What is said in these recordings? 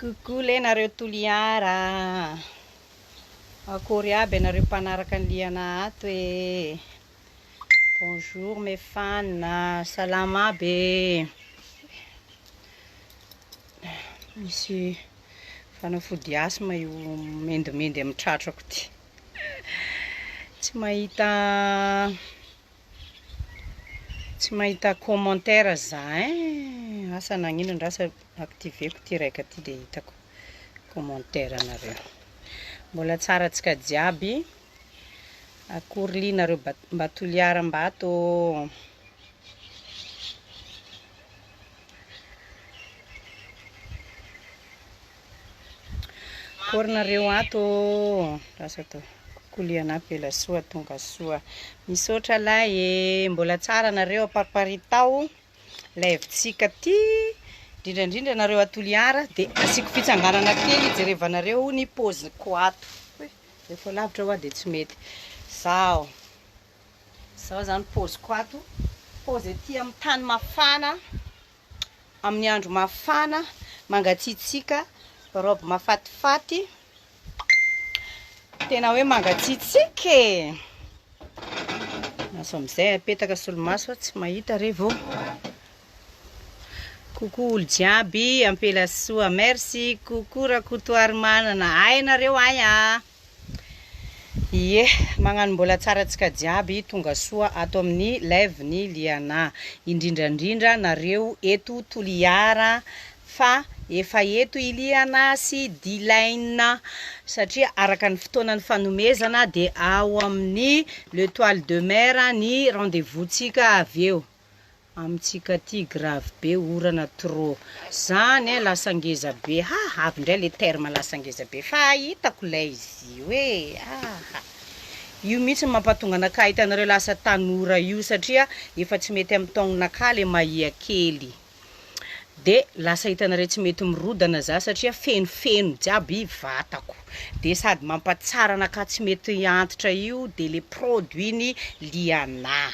Coucou lenareo toliara. Akory aby anareo mpanaraka ny liana ato e. Bonjour mes fans, salama aby. Misy fanafody asma io mendimendy amin'ny tratrako ty. Tsy mahita commentaire za asa nagnino ndrasa activeko ty raika ty de hitako commentaire nareo. Mbola tsara antsika jiaby. Akory li nareo mba toliaram-bato. Akory nareo ato. Rasa to koliana pela soa tonga soa. Misaotra lay e. Mbola tsara nareo apariparitao. Laivitsika ty. Indrindra nareo atoliara de asiko fitsanganana kely jerevanareo ny pôziko ato. Rehefa lavitra hoa de tsy mety. Sao zany pôziko ato. Pôzy ety amin'ny tany mafana. Amin'ny andro mafana. Mangatsitsika. Robe mafatifaty. Tena hoe mangatsitsika e. Naso amizay apetaka solomaso tsy mahita revo. Coucou olo jiaby, ampela soa, merci. Coucou rakotoary manana, ay nareo ay a. Ie, magnano mbola tsara antsika jiaby, tonga soa ato amin'ny live ny liana. Indrindrandrindra nareo eto toliara, fa efa eto iliana sy dilaina. Satria araka ny fotoana ny fanomezana de ao amin'ny l'étoile de mer ny rendez-vous tsika avy eo. Amitsika ty grave be orana trop. Zany lasangeza be. Avy ndray le terme lasangeza be. Fa hitako lay izy io e. Io mitsy mampatonga anakay hitanareo lasa tanora io satria efa tsy mety amin'ny taonanakay le mahia kely. De lasa hitanareo tsy mety mirodana za satria fenofeno jiaby vatako. De sady mampatsara anakay tsy mety antitra io de le produit ny liana.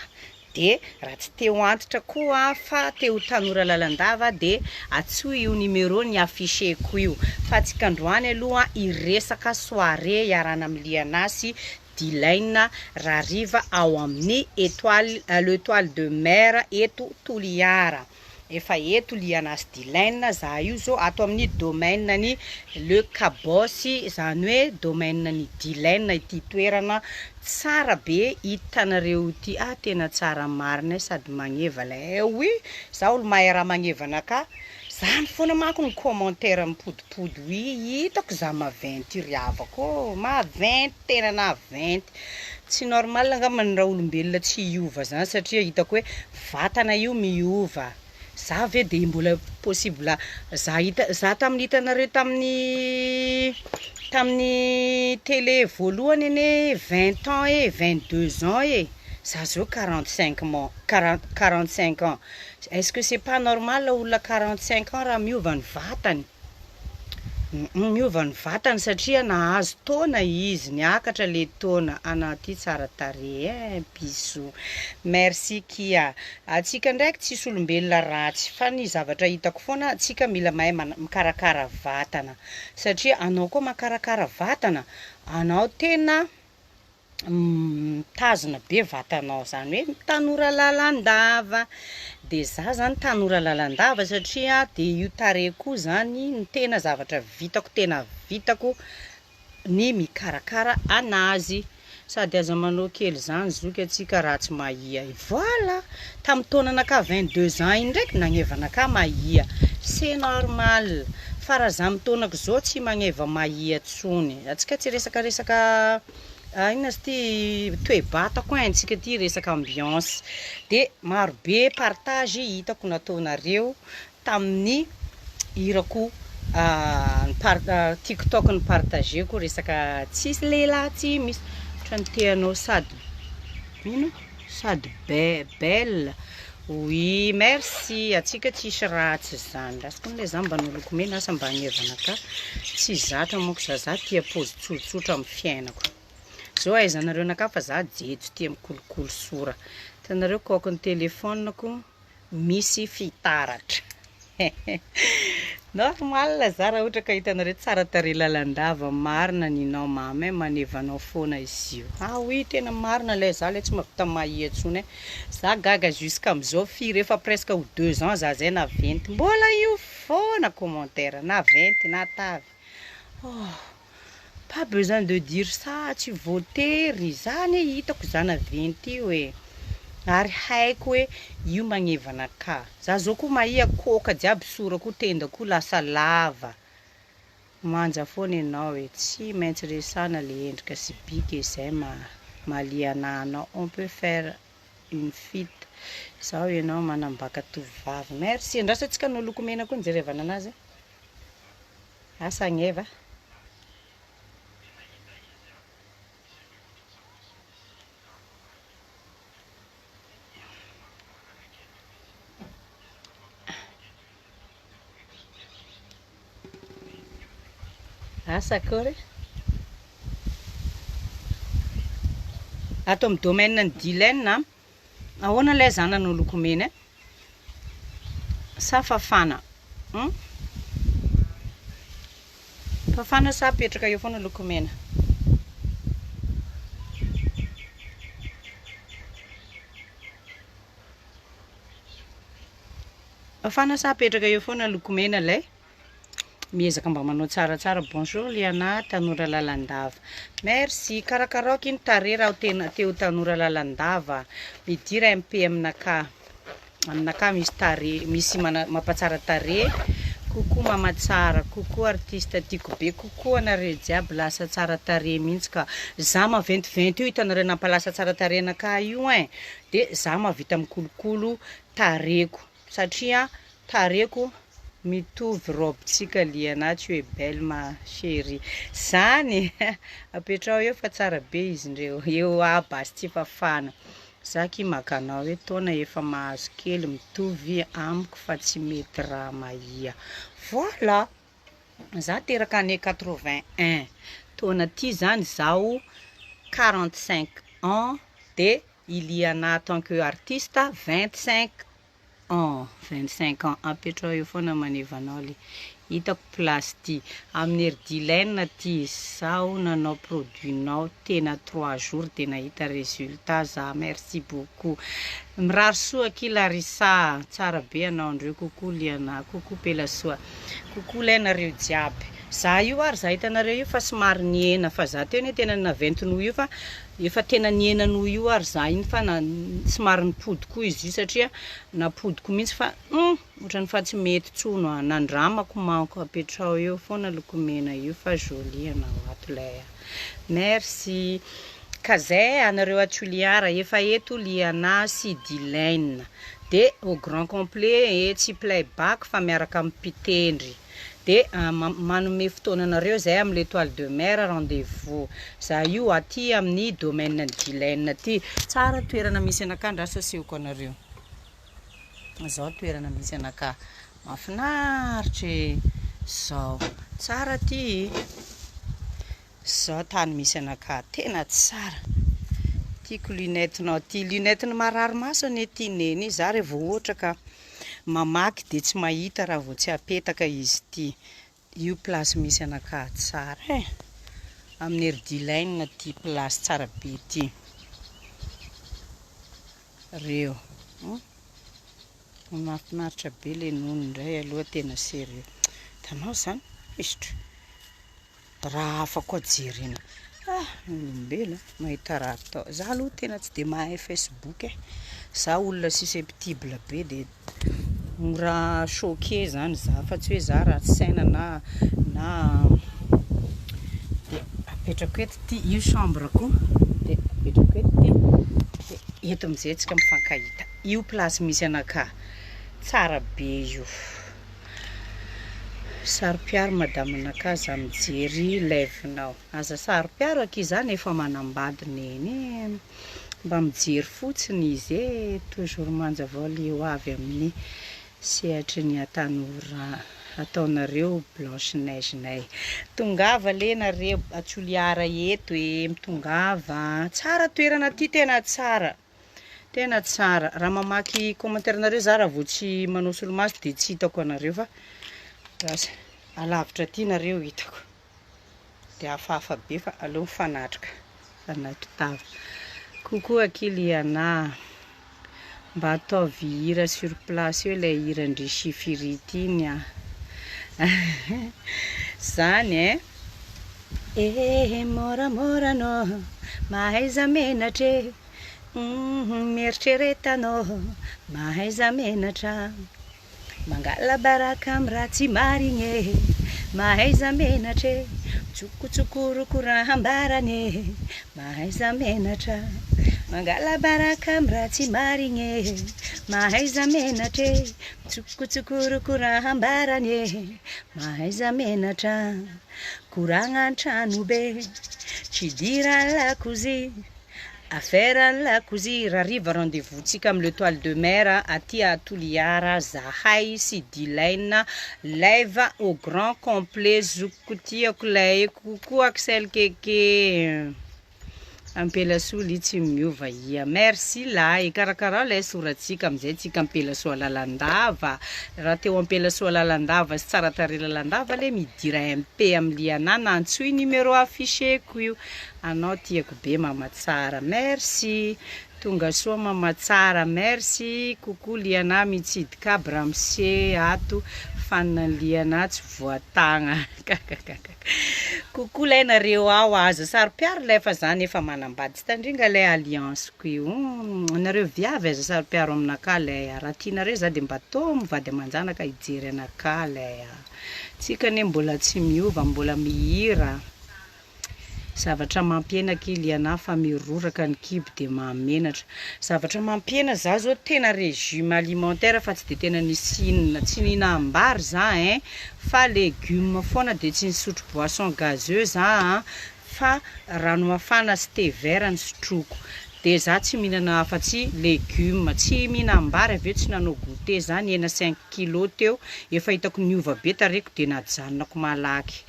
De raha tsy teo antitra koa fa teo tanora lalandava de atsoy io numéro ny afficheko io. Fa tsika androany aloha iresaka soirée iarana amin'ny liana sy dilaina rariva ao amin'ny l'étoile de mer eto toliara. Efa eto liana sy dilaina za io zao ato amin'ny domaine ny le kabosy zany hoe domaine ny dilaina ity toerana tsara be hitanareo ity. Tena tsara marina sady magneva lay oui. Za olo mahay raha magnevana ka. Zany foana manko ny commentaire mipodipody hitako za maventy riavako. Maventy tena na venty. Tsy normal angambany raha olombelona tsy hiova zany satria hitako hoe vatana io miova. Za ve de mbola possible za tamin'ny hitanareo tamin'ny télé voalohany ene 20 ans e 22 ans e. Za zao 45 ans. Est-ce que c'est pas normal olona 45 ans raha miova ny vatany? Miova ny vatany satria nahazo taona izy, niakatra le taona. Anaty tsara tare bisou. Merci Kia. Atsika ndraiky tsisy olombelona ratsy fa ny zavatra hitako foana atsika mila mahay mikarakara vatana. Satria anao koa makarakara vatana, anao tena tazona be vatanao zany hoe tanora lalandava. De za zany tanora lalandava satria de io tareko zany ny tena zavatra vitako ny mikarakara anazy. Sady aza manao kely zany zoky atsika ratsy mahia. Voilà, tamin'ny taonanaka 22 ans indraiky nagnevana mahia. C'est normal. Fa raha za taonako zao tsy magneva mahia tsony. Atsika tsy resaka ina ty toe-batako antsika ty resaka ambiance. De marobe partage hitako nataonareo tamin'ny irako TikTok ny partageko resaka tsisy lehilahy tsy misy trany teanao sady belle. Oui, merci. Atsika tsisy ratsy zany. Rasiko le za mba noloko mena asa mba agnevana ka. Tsy zatra monko za tia pôzy tsotsotra amin'ny fiainako. Zao aizanareo naka fa za jejo tia mikolokolo sora. Tanareo kôko ny telefonako misy fitaratra. Normal za raha ohatra ka hitanareo tsara tarehy lalandava marina ninao mamy manevanao foana izy io. Oui tena marina lay za lay tsy mahavita mahia intsony. Za gaga jusqu'à am'izao firy efa presque ho 2 ans za zay naventy. Mbola io foana commentaire na venty na tavy. Pas besoin de dire ça, tsy voatery zany hitako za naventy io e. Ary haiko hoe io magnevana ka. Za zao koa mahia kôka jiaby sorako tenda koa lasa lava. Manja foana ianao e, tsy maintsy resana le endrika sibika izay mahalia anao. On peut faire une fite. Zao ianao manambaka tovovavy. Merci. Andrasantsika no lokomena koa nijerevana anazy. Asa agneva. Asa akory? Ato amin'ny domaine ny dilaine, ahoana lay zana no lokomena? Sa fafana? Fafana sa apetraka eo foana lokomena? Fafana sa apetraka eo foana lokomena lay? Miezaka mba manao tsaratsara. Bonjour Liana, Tanora Lalandava. Merci. Karakarao iny tarehy raha teo Tanora Lalandava. Midira MP aminaka misy tarehy, misy mampatsara tarehy. Coucou mama tsara, coucou artiste tiako be, coucou anareo jiaby lasa tsara tarehy mihitsy ka. Za maventy io hitanareo nampalasa tsara tarehy anaka io de za mahavita mikolokolo tareko satria tareko mitovy robetsika Liana, tu es belle ma chérie. Zany apetrao eo fa tsara be izy ndreo. Eo basy tsy fafana. Za ki makanao hoe taona efa mahazo kely mitovy amiko fa tsy mety raha mahia. Voilà. Za teraka année 81. Taona ty zany zao 45 ans de Iliana en tant que artiste 25 ans. 25 ans. Apetrao eo foana manevanao le hitako place ty. Amin'ny hery dilaine ty zao nanao produit-nao tena 3 jours de nahita résultat za. Merci beaucoup. Mirary soa ki Larissa. Tsara be anao andreo. Coucou Liana. Coucou Pelasoa. Coucou lenareo jiaby. Za io ary za hitanareo io fa somary niena fa za teo ne tena naventin'o io fa efa tena nienan'o io ary za iny fa somary nipodiko izy io satria napodiko mihitsy fa ohatrany fa tsy mety tsono nandramako manko. Apetrao eo foana lokomena io fa jolie anao ato lay. Merci. Kazay anareo atuliara efa eto Liana sy Dilaine de au grand complet tsy playback fa miaraka ampitendry. De manome fotoananareo zay amin'ny l'étoile de mer rendez-vous. Za io aty amin'ny domaine Dilaine ty. Tsara toerana misy anaka andrasa sehoko anareo. Zao toerana misy anaka. Mahafinaritra zao. Tsara ty. Zao tany misy anaka tena tsara. Tiako lunette-nao ty. Lunette-ny marary maso ane ty neny. Za revo ohatra ka mamaky de tsy mahita raha vao tsy apetaka izy ty. Io place misy anaka tsara. Amin'ny hery dilaine ty place tsara be ty. Reo. Mahafinaritra be le nono ndray aloha tena sérieux. Tanao zany? Isitra. Raha hafa koa jerena. Olombelo mahita raha atao. Za aloha tena tsy de mahay Facebook Za olona susceptible be de mora choqué zany za fa tsy hoe za raha tsy saina na de apetrako eto ty io chambre ko de apetrako eto ty de eto amizay tsika mifankahita. Io place misy anaka tsara be io. Sary-piaro madame anaka za mijery live-nao. Aza sary-piaro aky zany efa manambady neny. Mba mijery fotsiny izy toujours manja voly ho avy amin'ny sehatry ny Tanora ataonareo Blanche Neige nay. Tongava lenareo atuliara eto mitongava. Tsara toerana ty tena tsara. Tena tsara. Raha mamaky commentaire nareo za raha vao tsy manao solomaso de tsy hitako anareo fa Asa alavitra ty nareo hitako. Dia hafahafa be fa aleo fanatrika. Fanaitotava. Coucou Akiliana. Mba ataovy hira sur place eo ilay hirandry chifirity iny a. Zany moramora anao, mahaiza menatre. Mieritreretra anao, mahaiza menatra. Mangala baraka amin'ny raha tsy marigny, mahaiza menatre. Tsokotsokoroko raha ambarany, mahaiza menatra. Mangala baraka amin'ny raha tsy marigny, mahaiza menatre. Tsokotsokoroko raha ambarany, mahaiza menatra. Koragna an-trano be, tsy diran'ny lakozia. Affaire la cosy rariva rendez-vous-tsika amin'ny l'Étoile de Mer aty à Toliara zahay sy Dilaine live au grand complet zokotiako lay coucou Axel Keke ampelasoa tsy miova ia merci lay karakara lay soratsika amizay tsika ampelasoa lalandava raha teo ampelasoa lalandava sy tsara tare lalandava le midira MP amliana nantsoy numéro affiché-ko io anao tiako be mama tsara merci tonga soa mama tsara merci coucou liana mitsidika bramse ato fanaliana tsy voatagna coucou lay nareo ao aza saro-piaro lay fa zany efa manambady tsy tandringa lay alliance ko io nareo viavy aza saro-piaro aminaka lay raha tianareo za de mba tô mivady amanjanaka hijery anaka lay tsika ne mbola tsy miova mbola mihira zavatra mampiena Kiliana fa miroraka ny kibo de mamenatra zavatra mampiena za zao tena régime alimentaire fa tsy de tena nisinina tsy ninambary za fa légumes foana de tsy nisotro boisson gazeuse fa rano mafana sy thé vert ny sotroko de za tsy mihinana afa-tsy légumes tsy mihinambary aveo tsy nanao goûter zany hena 5 kg teo efa hitako niova be tareko de najanonako malaky.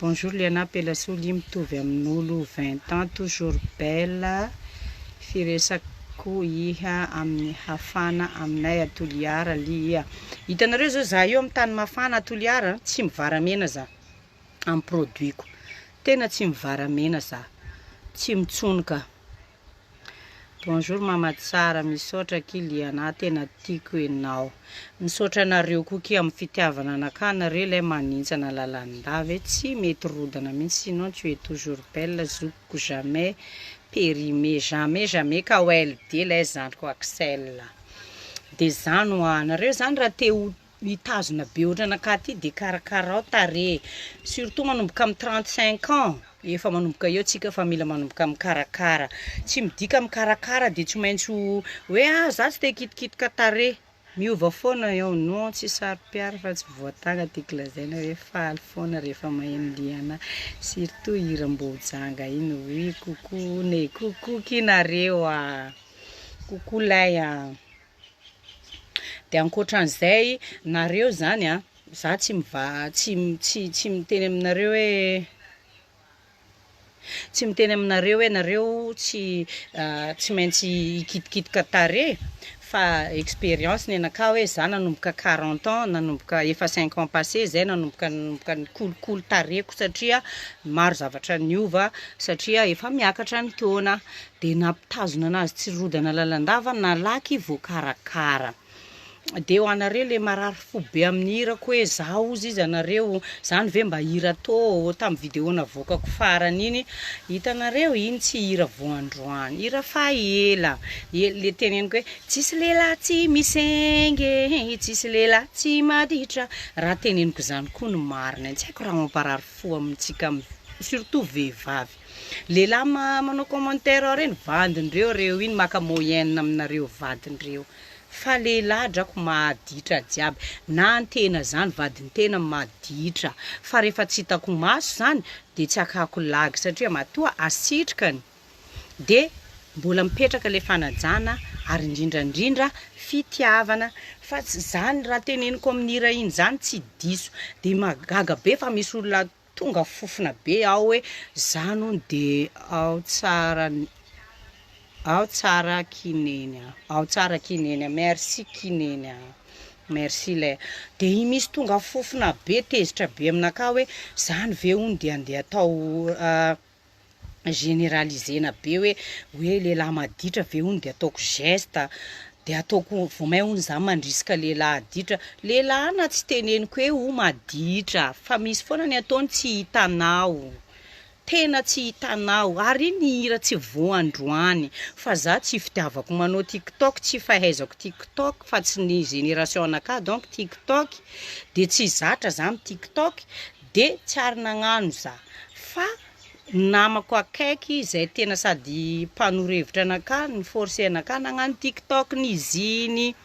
Bonjour Liana Pelasouli mitovy amin'olo 20 ans toujours belle firesako iha amin'ny hafana aminay Toliara lia hitanareo zao za io amin'ny tany mafana Toliara tsy mivaramena za amin'ny produitko tena tsy mivaramena za tsy mitsonika. Bonjour mama tsara misaotra Kiliana tena tiako enao misaotra nareo koky amin'ny fitiavana anaka nareo lay manintsana lalandava tsy mety rodana mihitsy sinon tu es toujours belle zokiko jamais périmé jamais ka OLD lay zany ko Axel de zany nareo zany raha te mitazona be ohatra anaka ty de karakarao tare surtout manomboka amin'ny 35 ans efa manomboka eo tsika fa mila manomboka amin'ny karakara tsy midika amin'ny karakara de tsy maintsy hoe za tsy te kitikitika tare miova foana eo non tsy saro-piaro fa tsy voatanga tiako lazaina hoe faly foana rehefa maheno Liana surtout hiram-bojanga iny oui coucou ne coucou kinareo coucou lay de ankoatran'izay nareo zany za tsy miteny aminareo hoe tsy miteny aminareo hoe nareo tsy maintsy hikitikitika tare fa expérience ny anaka hoe za nanomboka 40 ans nanomboka efa 5 ans passé zay nanomboka ny kolokolo tareko satria maro zavatra niova satria efa miakatra ny taona de nampitazona anazy tsy rodana lalandava nalaky voakarakara de ho anareo le marary fo be amin'ny hirako hoe za ozy izy anareo zany ve mba hira tô tamin'ny vidéo navokako farany iny hitanareo iny tsy hira voandroany hira fa ela le teneniko hoe tsisy lela tsy misenge tsisy lela tsy maditra raha teneniko zany koa no marina tsy haiko raha mamparary fo amintsika surtout vehivavy lehilahy manao commentaire reny vadindreo reo iny maka moyenne aminareo vadindreo fa lehilahy drako maditra jiaby na antena zany vadin-tena maditra fa rehefa tsy hitako maso zany de tsy akako lagy satria matoa asitrikany de mbola mipetraka le fanajana ary indrindrandrindra fitiavana fa zany raha teneniko amin'ny hira iny zany tsy diso de magaga be fa misy olona tonga fofona be ao hoe zany hony de ao tsara kineny merci kineny merci lay. De iny misy tonga fofona be tezitra be aminaka hoe zany ve hony de andeha atao généralisena be hoe lehilahy maditra ve hony de ataoko geste de ataoko vomay hony zany mandrisika lehilahy aditra. Lehilahy na tsy teneniko hoe ho maditra fa misy foana ny ataony tsy hitanao, tena tsy hitanao ary ny hira tsy voandroany fa za tsy fitiavako manao TikTok, tsy fahaizako TikTok fa tsy ny génération anaka donc TikTok de tsy zatra za TikTok de tsy ary nagnano za fa namako akaiky izay tena sady mpanorevitra anaka ny force anaka nagnano TikTok nizy iny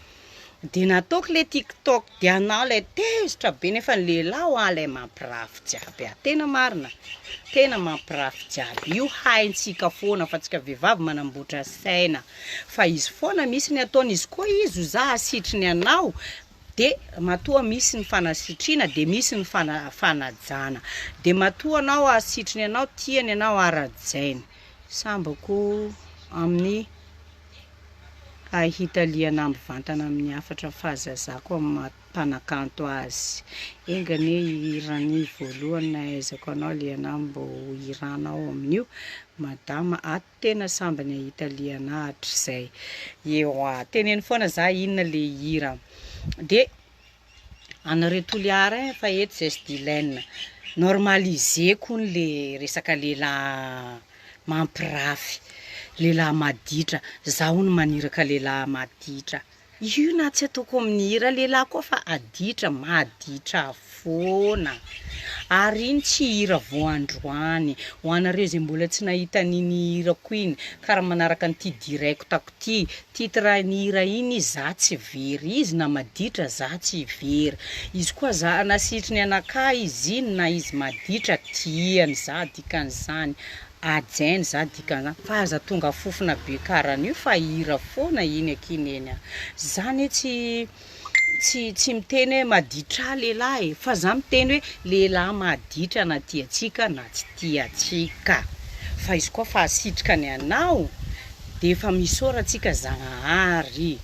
de nataoko le TikTok de anao le tezitra be nefa ny lehilahy le mampirafy jiaby tena marina, tena mampirafy jiaby. Io haintsika foana fa tsika vehivavy manamboatra saina fa izy foana misy ny ataony izy koa izy za asitriny anao de matoa misy ny fanasitrina de misy ny fanajana de matoa anao asitriny anao tiany anao arajainy sambako amin'ny hitaliana amby vantana amin'ny afatra fahazazako amin'ny mpanakanto azy engane irany voalohany nahaizako anao le anao mbo iranao amin'io madama tena sambany hitaliana hatrizay eo teneny foana za inona le hira de anareo toliara fa eto zesdilaine normaliseko le resaka lehilahy mampirafy lehilahy maditra zaho ny maniraka lehilahy maditra io na tsy ataoko amin'ny hira lehilahy koa fa aditra maditra foana ary iny tsy hira voandroany ho anareo zay mbola tsy nahita niny hirako iny karaha manaraka nyty directako ty titrany hira iny za tsy very izy na maditra za tsy very izy koa za nasitriny anaka izy iny na izy maditra tiany za dikan'izany ajainy za dikan'izany fa aza tonga fofona be karan'io fa hira foana iny akineny zany tsy miteny hoe maditra lehilahy fa za miteny hoe lehilahy maditra na tiatsika na tsy tiatsika fa izy koa fa asitrika ny anao de efa misoratsika zagnahary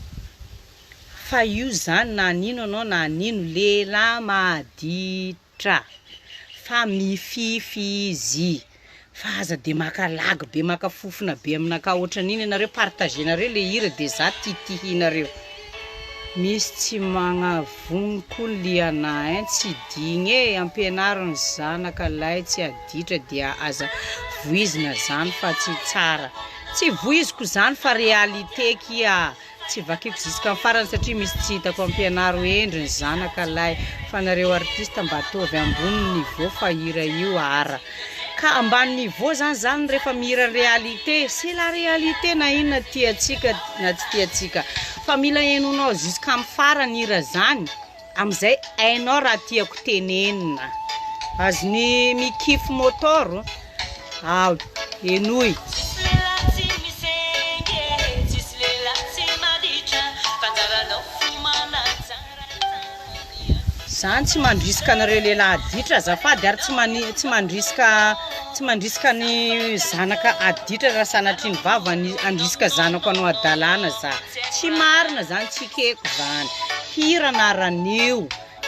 fa io zany na nino anao na nino lehilahy maditra fa mifify izy fa aza de makalaga be makafofona be aminaka ohatran'iny anareo partagenareo le hira de za titihinareo misy tsy magnavony koa liana tsy digny ampianariny zanaka lay tsy aditra dia aza voizina zany fa tsy tsara tsy voiziko zany fa réalité kia tsy vakiko ziska farany satria misy tsy hitako ampianaro endriny zanaka lay fa nareo artiste mba ataovy ambony niveau fa hira io ara ka ambany niveau zany rehefa mihira réalité c'est la réalité na inona tiatsika na tsy tiatsika fa mila henonao ziska amin'ny farany hira zany amizay hainao raha tiako tenenina azony mikify motoro enoy zany tsy mandrisika anareo lehilahy aditra azafady ary tsy mandrisika ny zanaka aditra raha sanatriny vava andrisika zanako anao adalana za tsy marina zany tsy keko zany hira naraneo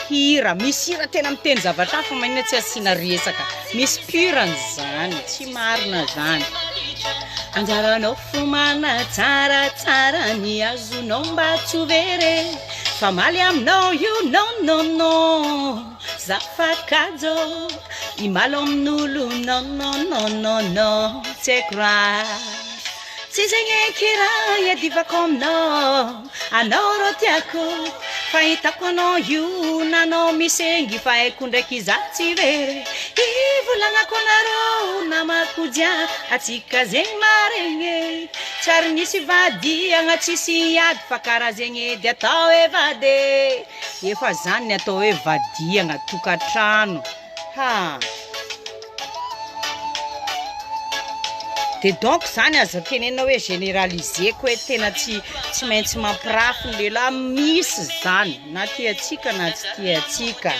hira misy hira tena miteny zavatra fa magnina tsy asiana resaka misy purany zany tsy marina zany anjaranao fomana tsaratsara ny azonao mba tsy very fa maly aminao io non zafakajo imalo amin'olo non tsy haiko raha tsy zegny kira iadivako aminao anao ro tiako fahitako anao io nanao misengy fa haiko ndraiky za tsy very ivolagnako anareo namako dia atsika zegny maregny tsary nisy vadiagna tsisy ady fa karaha zegny edy atao hoe vady efa zany ny atao hoe vadiagna tokantrano de donc zany aza tenena hoe généraliseko hoe tena tsy maintsy mampirafy ny lehilahy misy zany na tiatsika na tsy tiatsika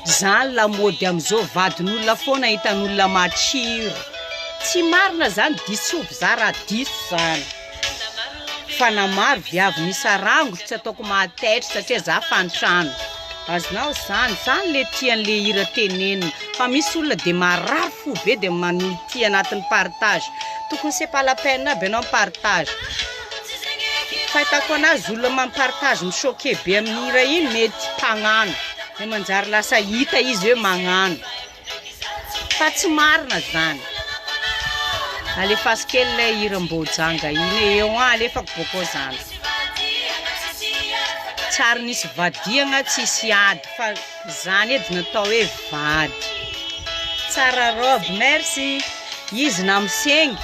zany lamody am'izao vadin'olona foana hitan'olona matsiro tsy marina zany disy ovy za raha diso zany fa namaro viavy misy arango tsy ataoko mahataitra satria za fantrano azonao zany le tian'le hira tenenina fa misy olona de marary fo be de manity anatin'ny partage tokony c'est pas la peine aby anao partage fahitako anazy olona mampartage michoqué be amin'ny hira iny mety mpagnano de manjary lasa hita izy hoe magnano fa tsy marina zany alefasy kely le hira mbojanga iny eo alefako boko zany tsara nisy vadiagna tsisy ady fa zany edy natao hoe vady tsara robe merci izy namsengy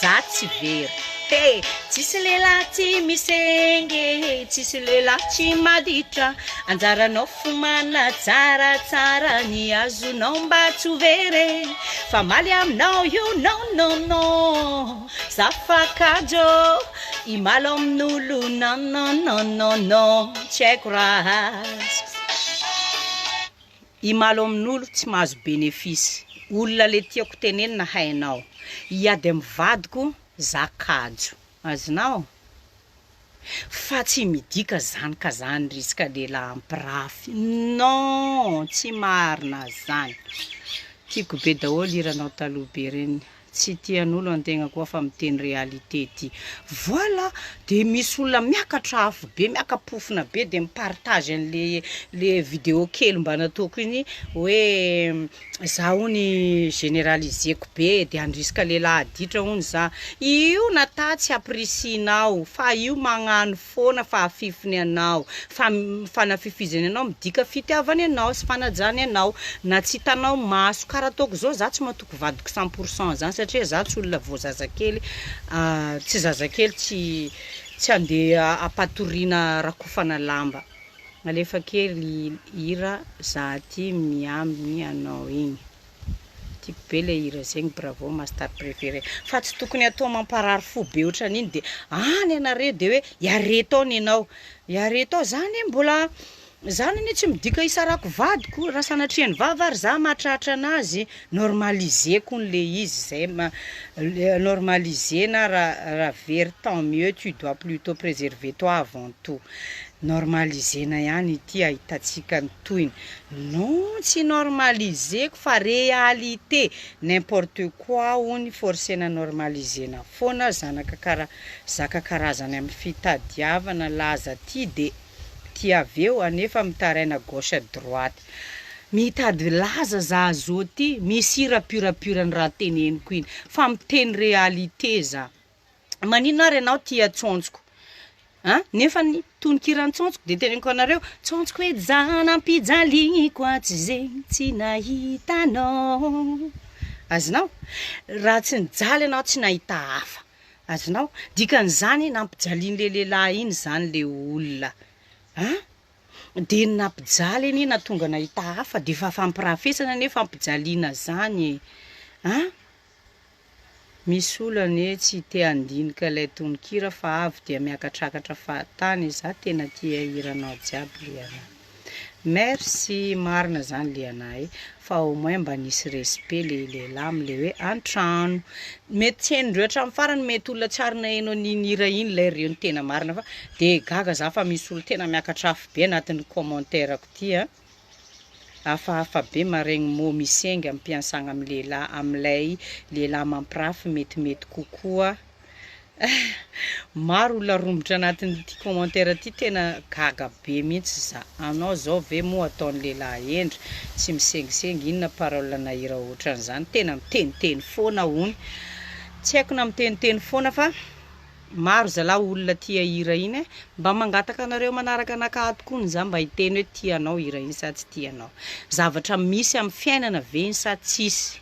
za tsy very hey, tsisy lehilahy tsy misengy tsisy lehilahy tsy maditra anjaranao fomana tsaratsara ny azonao mba tsy ho very fa maly aminao io no zafakajo imalo amin'olo no tsy haiko raha imalo amin'olo tsy mahazo bénéfice olona le tiako tenenina hainao iady amin'ny vadiko zakajo azonao fa tsy midika zany ka zany risika lehilahy ampirafy non tsy marina zany tiako be daholo hiranao taloha be reny tsy tian'olo antegna koa fa miteny réalité ty voilà de misy olona miakatra afo be miakapofona be de mipartage an'le vidéo kely mba nataoko iny hoe za hony généraliseko be de andrisika lehilahy aditra hony za io nata tsy apprécienao fa io magnano foana fa afifiny anao fa fanafifizany anao midika fitiavany anao sy fanajany anao na tsy hitanao maso karaha ataoko zao za tsy matoko vadiko 100% zany satria za tsy olona vao zazakely tsy zazakely tsy andeha apatoriana rakofana lamba alefa kely hira za ty miambiny anao igny tiako be le hira zegny bravo master préféré fa tsy tokony atao mamparary fo be ohatran'iny de any anareo de hoe iareto any anao iareto zany mbola zany ne tsy midika isarako vadiko raha sanatriany vavary za mahatratra anazy normaliseko n'le izy zay normalisena raha very tant mieux tu dois plutôt préserver toi avant tout normalisena ihany ity ahitatsika ny toiny non tsy normaliseko fa réalité n'importe quoi hony forcena normalisena foana zaka karazany amin'ny fitadiavana laza ty de ty aveo anefa mitaraina gauche à droite mitady laza za zo ty misy hira purapurany raha teneniko iny fa miteny réalité za manino ary anao ty atsontsoko nefa ny tonokirantsontsoko de teneniko anareo tsontsoko hoe janam-pijalignyko atsy zegny tsy nahitanao azonao raha tsy nijaly anao tsy nahita hafa azonao dikan'izany nampijaliany le lehilahy iny zany le olona de nampijaly iny na tonga nahita hafa de fa fampirafesana nefa fampijaliana zany misy olane tsy te andinika lay tononkira fa avy dia miakatrakatra fahatany za tena tia hiranao jiaby liana merci marina zany lianahy fa au moins mba nisy respect le lehilahy am'le hoe antrano mety tsy hain'ireo hatramin'ny farany mety olona tsarina hainao ninira iny lay reo ny tena marina fa de gaga za fa misy olo tena miakatra afo be anatin'ny commentaire-ako ty hafahafa be maregny mo misengy ampiasagna amin'ny lehilahy am'lay lehilahy mampirafy metimety kokoa maro olona rombotra anatin'ny ty commentaire ty tena gaga be mihitsy za anao zao ve mo ataon'ny lehilahy endry tsy misengisengy inona parole nahira ohatran'izany tena miteniteny foana hony tsy haiko na miteniteny foana fa maro zalahy olona tia hira iny mba mangataka anareo manaraka anakato koa za mba hiteny hoe tianao hira iny sa tsy tianao zavatra misy amin'ny fiainana ve iny sa tsisy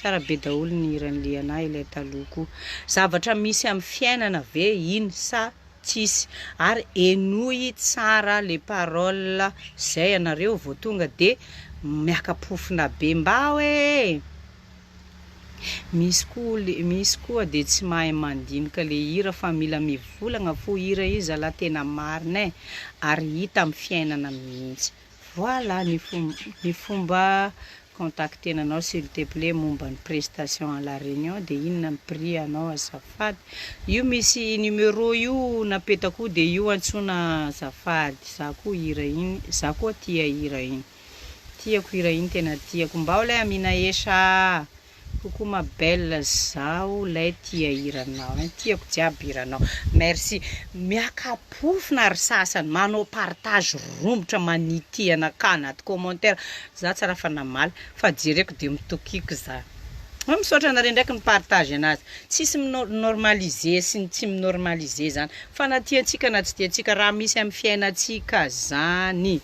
tsara be daholo ny hiran'ny lianahy ilay taloko zavatra misy amin'ny fiainana ve iny sa tsisy ary enoy tsara le parole zay anareo vao tonga de miakapofina be mba hoe misy koa de tsy mahay mandinika le hira fa mila mivolagna fo hira izy zala tena marina ary hita amin'ny fiainana mihitsy voilà ny fomba contacter anao s'il te plaît momba ny prestation à la réunion de inona ny prix anao azafady. Io misy numéro io napetako de io antsona azafady. Za koa hira iny, za koa tia hira iny. Tiako hira iny tena tiako. Mbao lay Amina Esa. Coucou ma belle zao lay tia hiranao. Tiako jiaby hiranao. Merci. Miakapofona ary sasany manao partage rombotra manity anaka anaty commentaire. Za tsara fanamaly fa jereko de mitokiko za. Misaotra anareo ndraiky ny partage anazy. Tsisy normaliser sy tsy normaliser zany. Fa na tiantsika na tsy tiantsika raha misy amin'ny fiainantsika zany.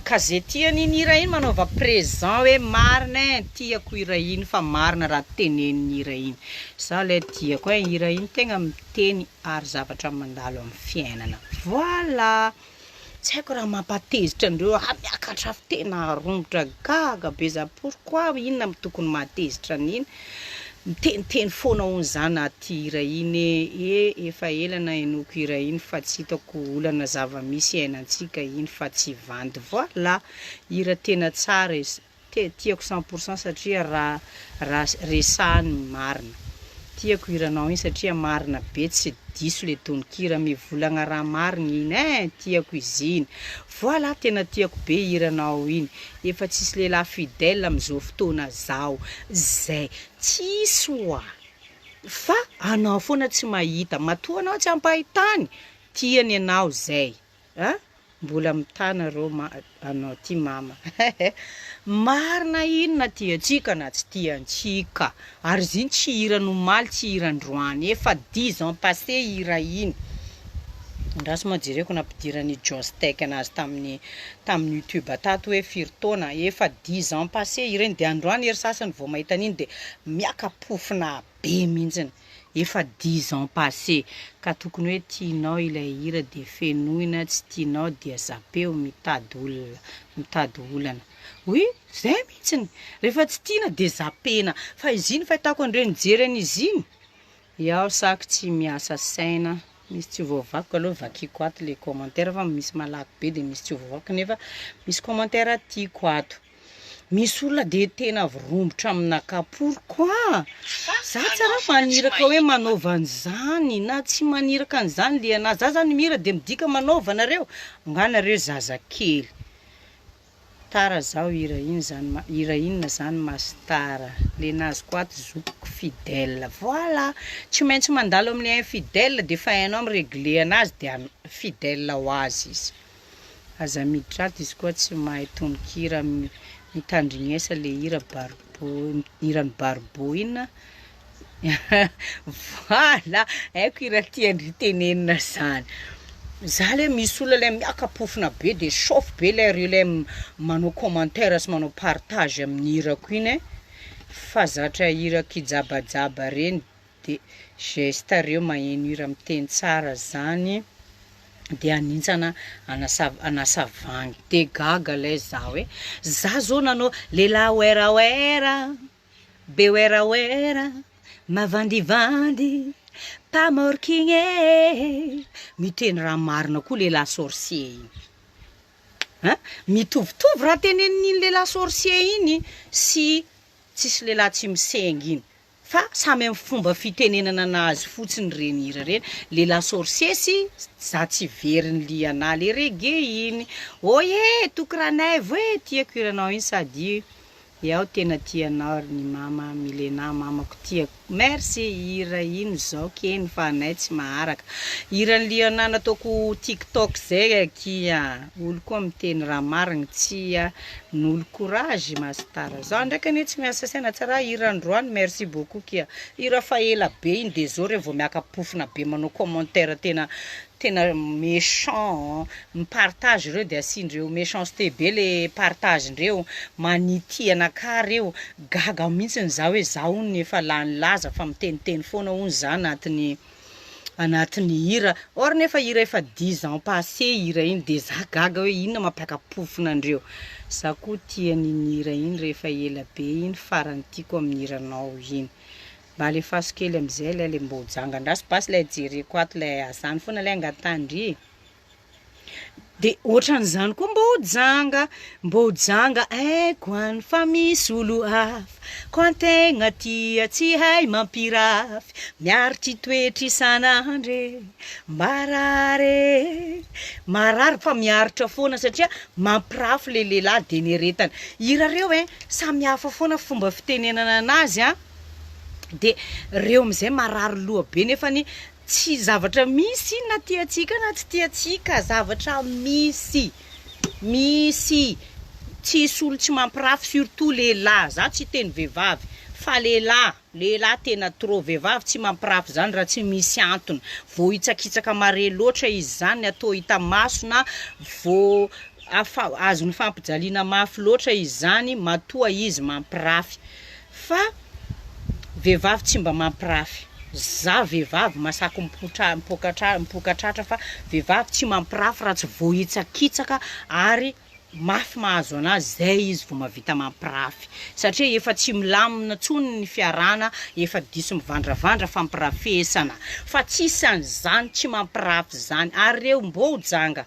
Ka ze tiany hira iny manaova présent hoe marina tiako hira iny fa marina raha teneniny hira iny. Za le tiako hira iny tegna miteny ary zavatra mandalo amin'ny fiainana. Voilà. Tsy haiko raha mampatezitra andreo miakatra tena rombotra gaga be za pourquoi inona tokony mahatezitra an'iny. Miteniteny foana hono zany aty hira iny efa elana enoko hira iny fa tsy hitako olana zava-misy ainantsika iny fa tsy vandy. Voilà, hira tena tsara tiako 100% satria raha resahany marina. Tiako hiranao iny satria marina be tsy diso le tononkira mivolagna raha marina iny tiako izy iny. Voilà, tena tiako be hiranao iny. Efa tsisy lehilahy fidèle am'izao fotoana zao. Zay tsisy oa. Fa anao foana tsy mahita. Matoa anao tsy ampahitany. Tiany anao zay. Mbola mitana rô anao ty mama. Marina iny na tiantsika na tsy tiantsika. Ary ziny tsy hira nomaly tsy hira androany. Efa 10 ans passé hira iny. Ndraso majereko nampidirany Jostek anazy tamin'ny YouTube tato hoe firy taona efa 10 ans passé hira iny de androany ery sasany vao mahita an'iny de miakapofona be mintsiny. Efa 10 ans passé ka tokony hoe tianao ilay hira de fenoina tsy tianao de azapeo mitady olana. Oui, zay mintsiny. Rehefa tsy tiana de zapena. Fa izy iny fahitako andreo nijery an'izy iny. Iaho saky tsy miasa saina. Misy tsy voavako aloha vakiko ato le commentaire fa misy malaky be de misy tsy voavako nefa misy commentaire tiako ato. Misy olona de tena vorombotra aminaka pourquoi? Za tsara maniraka hoe manaova an'izany na tsy maniraka an'izany le anazy. Za zany mira de midika manaova anareo. Anganareo zazakely. Tara zao hira inona zany mastara. Le nazy koa ato zokiko fidèle. Voilà. Tsy maintsy mandalo amin'ny infidèle de fa hainao miregle anazy de fidèle ho azy izy. Aza miditra ato izy koa tsy mahay tononkira mitandrignesa le hirany barbo ina. Voilà. Haiko hira tiandry tenenina zany. Za le misy olona le miakapofona be de chauffe be le manao commentaire sy manao partage amin'ny hirako iny. Fa zatra hira kijabajaba reny de geste reo magneno hira miteny tsara zany de anintsana anasavagny de gaga lay za hoe za zao nanao lehilahy oera be oera mavandivandy pamorkigny miteny raha marina koa lehilahy sorcier iny. Mitovitovy raha teneniny lehilahy sorcier iny sy tsisy lehilahy tsy misengy iny. Fa samy amin'ny fomba fitenenana anazy fotsiny reny hira reny. Lehilahy sorcier sy za tsy veriny liana le reggae iny. Oye tokoranay hoe tiako hiranao iny sady iaho tena tianao ny mama Milena mamako tiako. Merci hira iny zao keny fa anay tsy maharaka. Hirany liana nataoko TikTok zay kia. Olo koa miteny raha marina tsy n'olo courage mastara. Zao ndraiky ane tsy miasa saina tsara hira androany. Merci beaucoup kia. Hira fa ela be iny de zao re vao miakapofona be manao commentaire tena méchant. Mipartage reo de asindreo méchanceté be le partage ndreo. Manity anaka reo. Gaga mintsiny za hoe za hono efa lany laza fa miteniteny foana hono za anatiny hira. Or nefa hira efa 10 ans passé hira iny de za gaga hoe inona mampiakapofona andreo. Za koa tian'iny hira iny rehefa ela be iny farany tiako amin'ny hiranao iny. Mba le faso kely amizay le mbojanga andraso basy le jereko ato le azany foana le angatandry. De ohatran'izany koa mbo janga aiko any fa misy olo hafa ko antegna tia tsy hay mampirafy miaritry toetry isan'andre marary fa miaritra foana satria mampirafy le lehilahy de neretana hira reo samy hafa foana fomba fitenenana anazy de reo amizay marary loha be nefany tsy zavatra misy na tiatsika na tsy tiatsika zavatra misy tsisy olo tsy mampirafy surtout lehilahy za tsy teny vehivavy fa lehilahy tena trop vehivavy tsy mampirafy zany raha tsy misy antony vao hitsakitsaka mare loatra izy zany atao hita masona vao azony fampijaliana mafy loatra izy zany matoa izy mampirafy fa vehivavy tsy mba mampirafy za vehivavy masaky mipokatratra fa vehivavy tsy mampirafy raha tsy vao hitsakitsaka ary mafy mahazo anazy zay izy vao mahavita mampirafy satria efa tsy milamina tsony ny fiarana efa diso mivandravandra fampirafesana fa tsisy an'izany tsy mampirafy zany ary reo mbo janga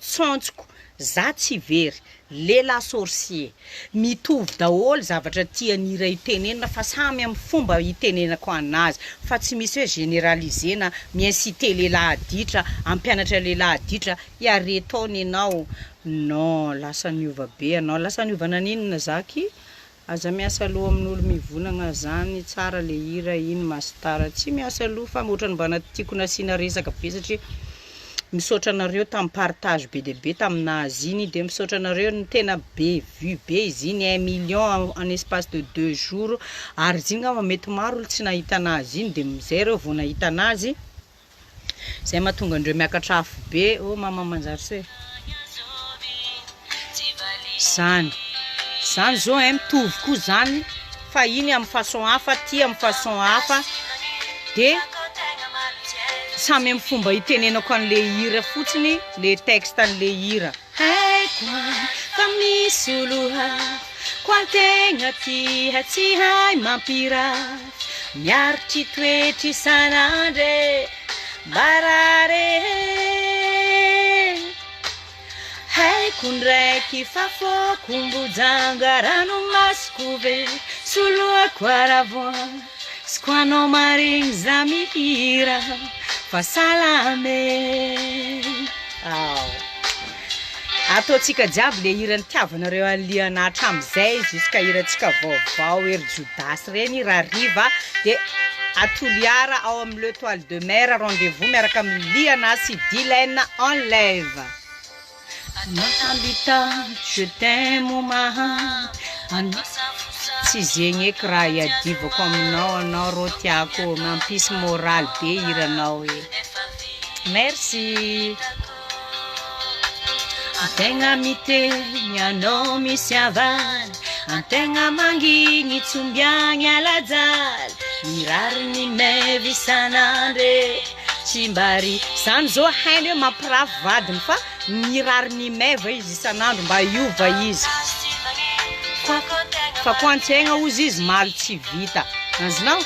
tsontsoko za tsy very lehilahy sorcier mitovy daholo zavatra tian'ira itenenana fa samy amin'ny fomba itenenako anazy fa tsy misy hoe généralisena miincité lehilahy aditra ampianatra lehilahy aditra iaretaony ianao non lasa niova be anao lasa niovana ninona zaky aza miasa loha amin'olo mivonagna zany tsara le hira iny mastara tsy miasa loha fa ohatrany mbana tiako nasiana resaka be satria misaotra anareo tamin'ny partage be de be taminazy iny de misaotra anareo ny tena be vu be izy iny 1 million en espace de 2 jours ary izy iny ngamba mety maro olo tsy nahita anazy iny de mizay reo vao nahita anazy zay mahatonga andreo miakatra afo be mama manjary se zany zao mitovy koa zany fa iny amin'ny façon hafa ty amin'ny façon hafa de samy amin'ny fomba itenenako an'le hira fotsiny le texte an'le hira haiko fa misy olo hafa ko antegna tia tsy hay mampirafy miaritry toetry isan'andre marare haiko ndraiky fa fokombojanga ranomasoko ve soloako aravoana sy ko anao maregny za mihira fa salame ataotsika jiaby le hira nitiavanareo aliana hatramizay jusqu'à hiratsika vaovao ery jodasy reny rariva de atoliara ao amin'ny le toile de mer rendez-vous miaraka amin'ny liana sy Dylaine enlève je t'aime ma tsy zegny eky raha iadivako aminao anao ro tiako mampisy moral be hiranao merci antegna miteny anao misy avana antegna mangigny tsombiagny alajaly mirary ny mevy isan'andre tsy mbary zany zao hainy hoe mampirafy vadiny fa mirary ny meva izy isan'andro mba iova izy fa ko antsegna ozy izy maly tsy vita azinao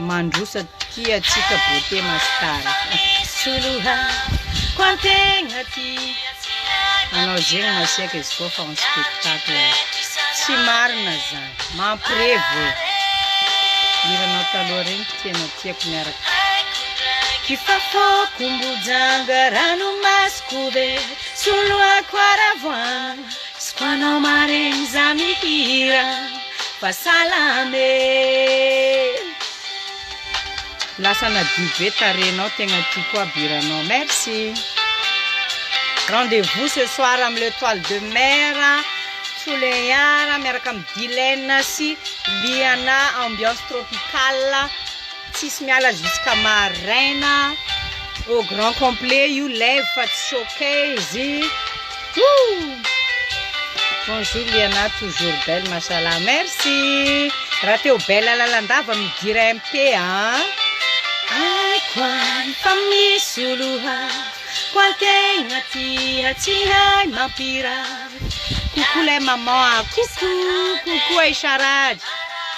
mandrosa tia tsika beauté mastara soloha ko antegna ty anao zegny masiaka izy koa fa en spectacle tsy marina zany mampirevo hiranao taloha regny tianao tiako miaraka kifafokombojanga ranomasoko ve soloako aravoana sy ko anao maregny za mihira fa salame lasa nadive tarenao tegna tiako abiranao merci rendez-vous ce soir amin'ny le toile de mer Soleara miaraka amin'ny Dylaine sy Liana ambiance tropicale tsisy miala jusqu'à maraina au grand complet io lève fa tsy choqué izy bonjour Liana toujours belle machallah merci raha teo belle lalandava midira MP aiko fa misy olo ko antegna tia tsy hay mampirafy coucou les mamans coucou Aïcha Raj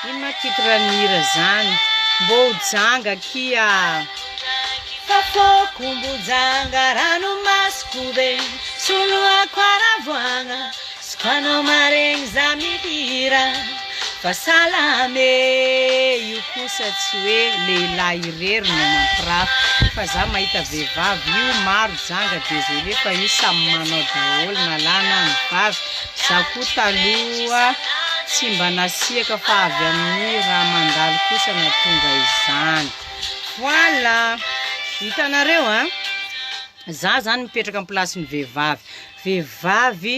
ino ma titre nira zany mbo janga kia fa fokombojanga ranomasoko be solo aquaravoagna squano maregny za mihira fa salame io kosa tsy hoe lehilahy irery no mampirafy fa za mahita vehivavy io maro janga désolé fa io samy manao daholo na lahy na ny vavy za koa taloha tsy mba nasiaka fa avy amin'ny raha mandalo kosa na tonga izany. Voilà, hitanareo a za zany mipetraka amin'ny plasin'ny vehivavy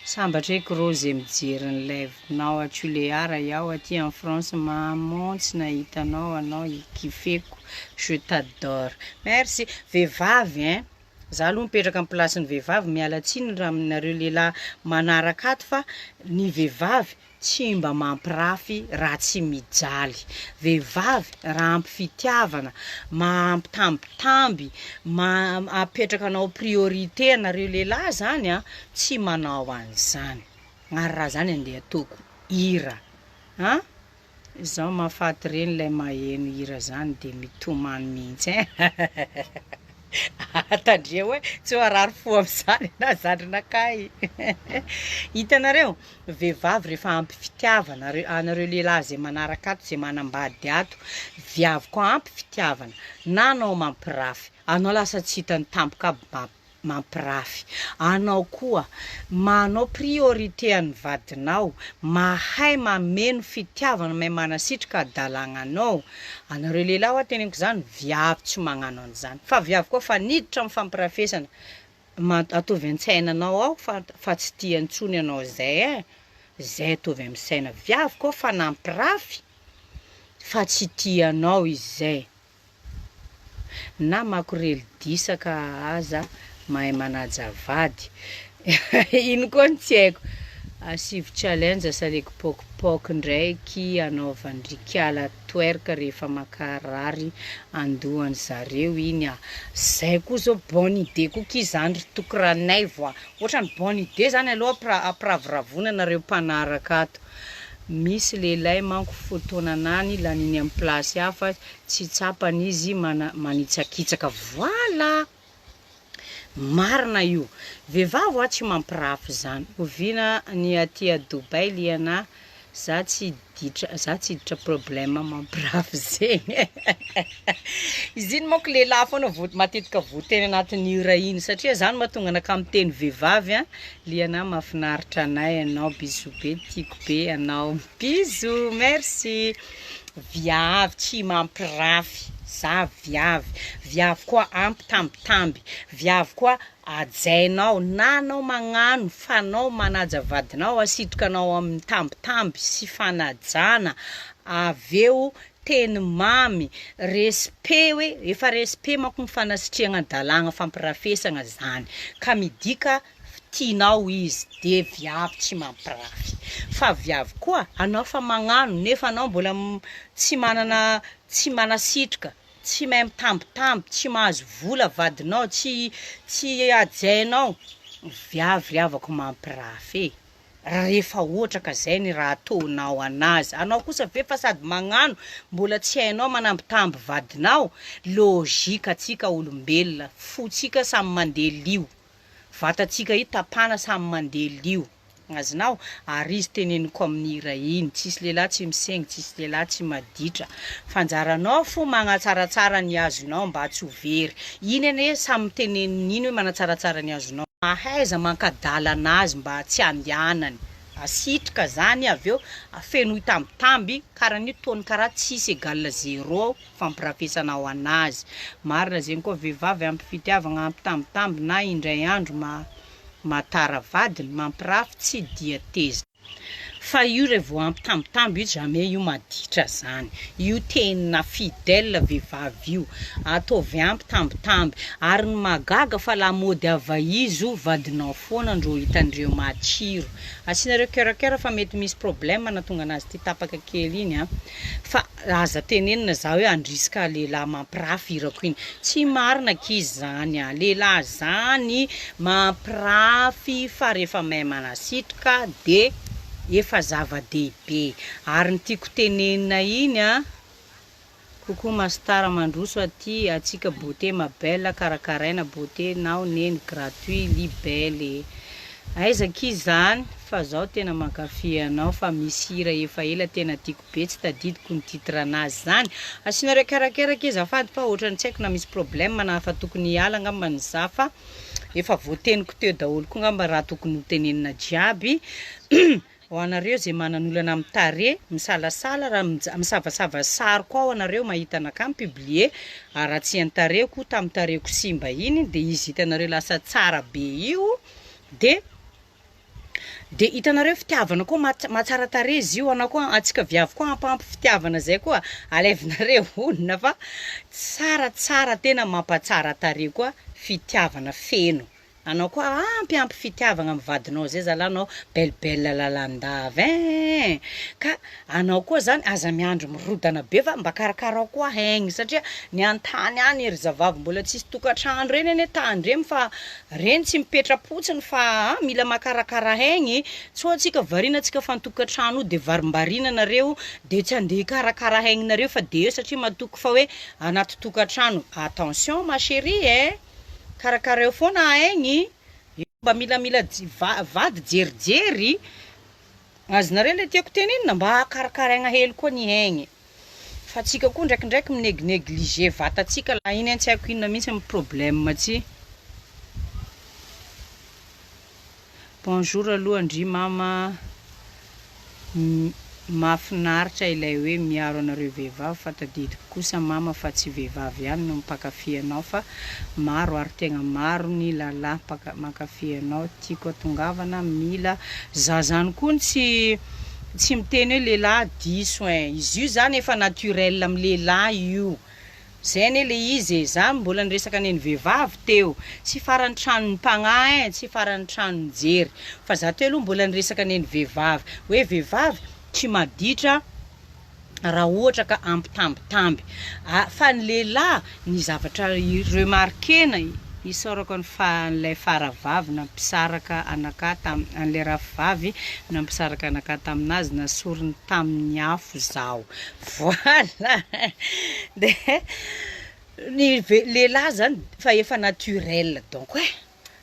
sambatra eky rose mijery ny lèvrenao atio le ara iaho aty en France maman tsy nahitanao anao ikifeko je t'adore merci vehivavy hein za aloha mipetraka amin'ny plasin'ny vehivavy mialatsiny raha aminareo lehilahy manaraka ato fa ny vehivavy tsy mba mampirafy raha tsy mijaly vehivavy raha ampy fitiavana mampitambitamby apetraka anao priorité anareo lehilahy zany a tsy manao an'izany ary raha zany andeha ataoko hira a zaho mahafaty reny lay maheno hira zany de mitomany mihitsy tandria hoe tsy arary fo am'izany na zandrinakay hitanareo vehivavy rehefa ampy fitiavana anareo lehilahy zay manaraka ato zay manambady ato viavy koa ampy fitiavana na anao mampirafy anao lasa tsy hitany tampoka mampirafy anao koa manao priorité any vadinao mahay mameno fitiavana mahay manasitrika adalagnanao anareo lehilahy hoa teneniko zany viavy tsy magnano an'izany fa viavy koa fa niditra amin'ny fampirafesana atovy an-tsainanao ao fa tsy tia antsony anao zay zay atovy amin'ny saina viavy koa fa nampirafy fa tsy tianao izy zay na makorely disaka aza mahay manaja vady ino koa ny tsy haiko asivo challenge saleko pokopoko ndraiky anaovandrikiala toerka rehefa makarary andohany zareo iny zay koa zao bonne idée koa kizandry tokoranay voa ohatrany bonne idée zany aloha apiraviravona nareo mpanaraka ato misy lehilahy manko fotoananany laniny amin'ny plasy hafa tsy tsapany izy manitsakitsaka voilà marina io vehivavy hoa tsy mampirafy zany ovina ny aty a Dubai liana za tsy hiditra problème mampirafy zegny izy iny manko lehilahy foana matetika voteny anatin'ny hira iny satria zany mahatonga anaka miteny vehivavy liana mahafinaritra anay anao bisou be tiako be anao bisou merci viavy tsy mampirafy za viavy koa ampitambitamby viavy koa ajainao na anao magnano fa anao manaja vadinao asitrikanao amin'ny tambitamby sy fanajana aveo teny mamy respect hoe efa respect manko ny fanasitriagna dalagna fampirafesagna zany ka midika tianao izy de viavy tsy mampirafy fa viavy koa anao fa magnano nefa anao mbola tsy manasitrika tsy mahay mitambitamby tsy mahazo vola vadinao tsy ajainao viavy avako mampirafy rehefa ohatra ka zay ny raha ataonao anazy anao kosa ve fa sady magnano mbola tsy hainao manambitamby vadinao logika atsika olombelona fotsika samy mandeha lio vatatsika io tapana samy mandeha lio azonao ary izy teneniko amin'ny hira iny tsisy lehilahy tsy misaigny tsisy lehilahy tsy maditra fanjaranao fo magnatsaratsara ny azonao mba tsy ho very iny ane samy teneniny hoe manatsaratsara ny azonao mahaiza mankadala anazy mba tsy andianany asitrika zany aveo afeno itambitamby karaha ny tony karaha tsisy égal 0 fampirafesanao anazy marina zegny koa vehivavy ampy fitiavagna ampy tambitamby na indray andro matara vadiny mampirafy tsy dia tezitra fa io re vao ampy tambitamby io jamais io maditra zany io tena fidèle vehivavy io ataovy ampy tambitamby ary ny magaga fa la mody avaizo vadinao foana andro hitandreo matsiro asinareo kerakera fa mety misy problème na tonga anazy ty tapaka kely iny fa aza tenenina za hoe andrisika lehilahy mampirafy irako iny tsy marina kizy zany lehilahy zany mampirafy fa rehefa mahay manasitrika de efa zava-dehibe ary ny tiako tenenina iny Coucou Mastar mandroso aty atsika beauté ma belle karakaraina beauté nao neny gratuit libelle. Aiza ki zany fa zao tena mankafy anao fa misy hira efa ela tena tiako be tsy tadidiko ny titre anazy zany. Asinareo karakaraky azafady fa ohatrany tsy haiko na misy problème na fa tokony hiala ngamba ny za fa efa voateniko teo daholo koa ngamba raha tokony ho tenenina jiaby. Ho anareo zay manan'olana amin'ny tare misalasala raha misavasava sary koa ho anareo mahita anaka publier raha tsy antareko tamin'ny tareko simba iny de izy hitanareo lasa tsara be io de hitanareo fitiavana koa mahatsara tare izy io anao koa atsika viavy koa ampampy fitiavana zay koa alevinareo onona fa tsara tena mampatsara tare koa fitiavana feno. Anao koa ampy fitiavana amin'ny vadinao zay zalanao belle lalandava ka anao koa zany aza miandro mirodana be fa mba karakara koa haigny satria ny antany any ery zavavy mbola tsisy tokantrano reny ane tandremy fa reny tsy mipetrapotsiny fa mila makarakara haigny so atsika variana atsika fantokantrano de varimbarina nareo de tsy andeha karakara haigninareo fa de eo satria matoko fa hoe anaty tokantrano. Attention ma chérie karakara foana haigny mba mila vady jerijery azonareo le tiako tenenina mba karakaraina hely koa ny haigny fa atsika koa ndraikindraiky mineglige vatatsika la iny tsy haiko inona mihitsy amin'ny problème ty. Bonjour aloha Andry mama mahafinaritra ilay hoe miaro anareo vehivavy fa tadidiko kosa mama fa tsy vehivavy ihany no mpakafy anao fa maro ary tegna maro ny lalahy mankafy anao tiako atongavana mila zazany koa tsy miteny hoe lehilahy diso izy io zany efa naturel amin'ny lehilahy io zay ane le izy zany mbola niresaka neny vehivavy teo tsy farany tranony mpagnahy tsy farany tranony jery fa za teo aloha mbola niresaka neny vehivavy hoe vehivavy tsy maditra raha ohatra ka ampitambitamby fa ny lehilahy ny zavatra remarquena isorako n'lay faravavy nampisaraka anaka an'lay ravavy nampisaraka anaka taminazy nasoriny tamin'ny afo zao voilà de ny lehilahy zany fa efa naturel donc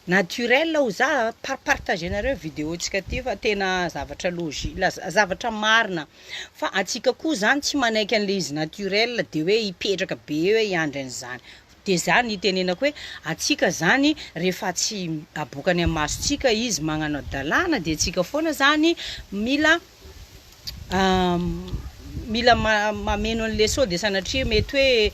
naturel ho za partagenareo vidéotsika ty fa tena zavatra zavatra marina fa atsika koa zany tsy manaiky an'le izy naturel de hoe hipetraka be hoe hiandry an'izany de zany itenenako hoe atsika zany rehefa tsy abokany amin'ny masotsika izy magnano dalàna de atsika foana zany mila mameno an'le sao de sanatria mety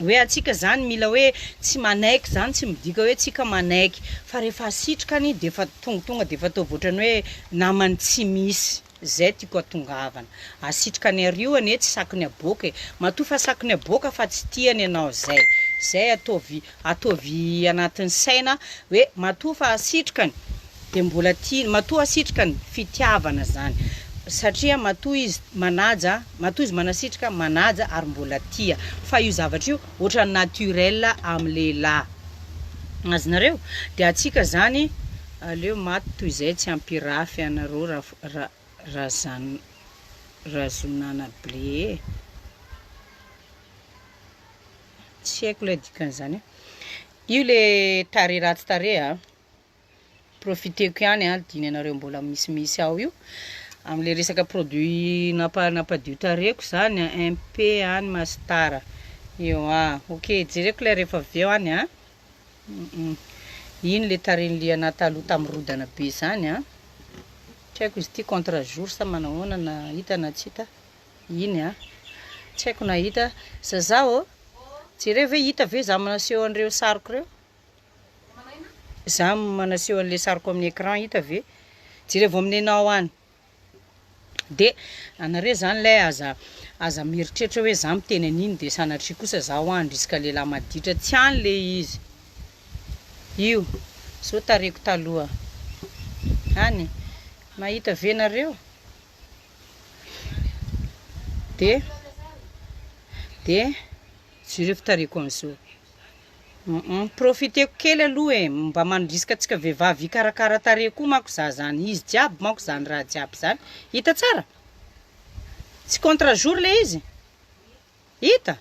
hoe atsika zany mila hoe tsy manaiky zany tsy midika hoe tsika manaiky fa rehefa asitrikany de fa tonga de fa atao voatrany hoe namany tsy misy zay tiako atongavana asitrikany ario ane tsy sakony aboka matoa fa sakony aboka fa tsy tiany ianao zay ataovy anatin'ny saina hoe matoa fa asitrikany de mbola tia matoa asitrikany fitiavana zany satria matoa izy izy manasitrika manaja ary mbola tia fa io zavatra io ohatra naturel amin'ny lehilahy azonareo de atsika zany aleo maty toy izay tsy ampirafy anareo razonana ble tsy haiko le dikan'izany io le tare ratsy tare profiteko ihany diny anareo mbola misimisy ao io am'le resaka produit napadio tareko zany MP any Mastar io ok jereko le rehefa aveo any iny le taren'le ana taloha tamin'ny rodana be zany tsy haiko izy ty contre jour sa manahoana na hita na tsy hita iny tsy haiko na hita zao jereo ve hita ve za manaseho an'ireo sariko reo za manaseho an'le sariko amin'ny écran hita ve jereo vo amin'ny anao any de anareo zany lay aza mieritreritra hoe za miteny an'iny de sanatria kosa zaho andro isaka lehilahy maditra tsy any le izy io so tareko taloha any mahita venareo de jereo fitareko am'zao profiteko kely aloha mba mandrisika atsika vehivavy karakara tare koa manko za zany izy jiaby manko zany raha jiaby zany hita tsara Tsy contre-jour le izy? Hita?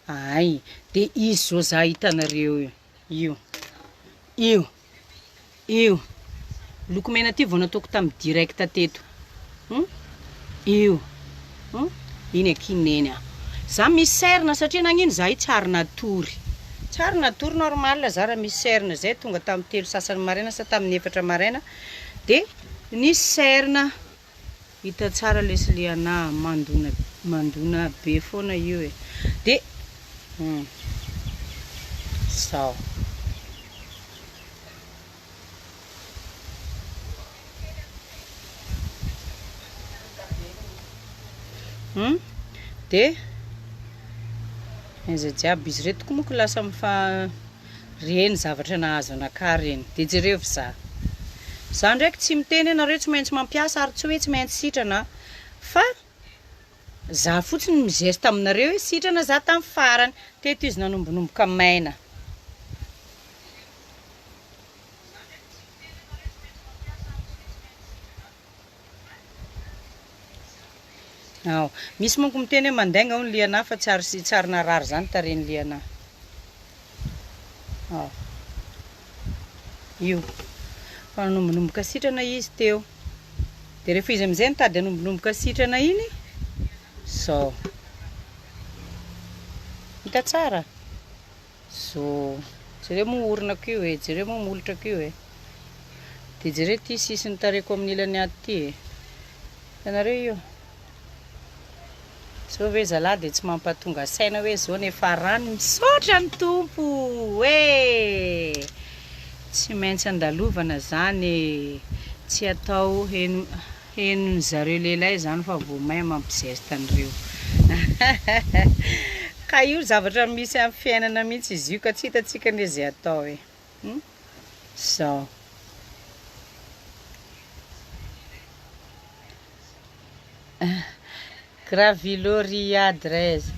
Ay, de izy zao za hitanareo io. Lokomena ty vao nataoko tamin'ny direct teto. Io. Iny akineny a. Za misy serina satria nagnino za io tsary natory. Tsary natory normal za raha misy serina zay tonga tamin'ny 3 sasany maraina sa tamin'ny 4 maraina. De nisy serina hita tsara lesle ana mandona be foana io e. De sao. De izy jiaby izy retoko monko lasa reny zavatra nahazo anaka reny. De jereo za ndraiky tsy miteny anareo tsy maintsy mampiasa ary tsy hoe tsy maintsy sitrana fa za fotsiny migeste aminareo hoe sitrana za tamin'ny farany teto izy nanombonomboka maina. Misy monko miteny hoe mandainga ho ny liana fa tsary narary zany tareny liana. Io fa nanombonomboka sitrana izy teo. De rehefa izy amizay nitady nanombonomboka sitrana iny zao. Hita tsara? Zao. Jereo moa orina kio e, jereo moa molotra kio e. De jereo ty sisiny tareko amin'ny ilany ato ty e. Hitanareo io? Zao ve zalahy de tsy mampatonga saina hoe zao nefa rano misaotra ny tompo e. Tsy maintsy andalovana zany, tsy atao henony zareo lehilahy zany fa vao may mampizeste an'ireo. Ka io zavatra misy amin'ny fiainana mihitsy izy io ka tsy hitatsika ne zay atao e. Zao. Gravilo Riyad Rez.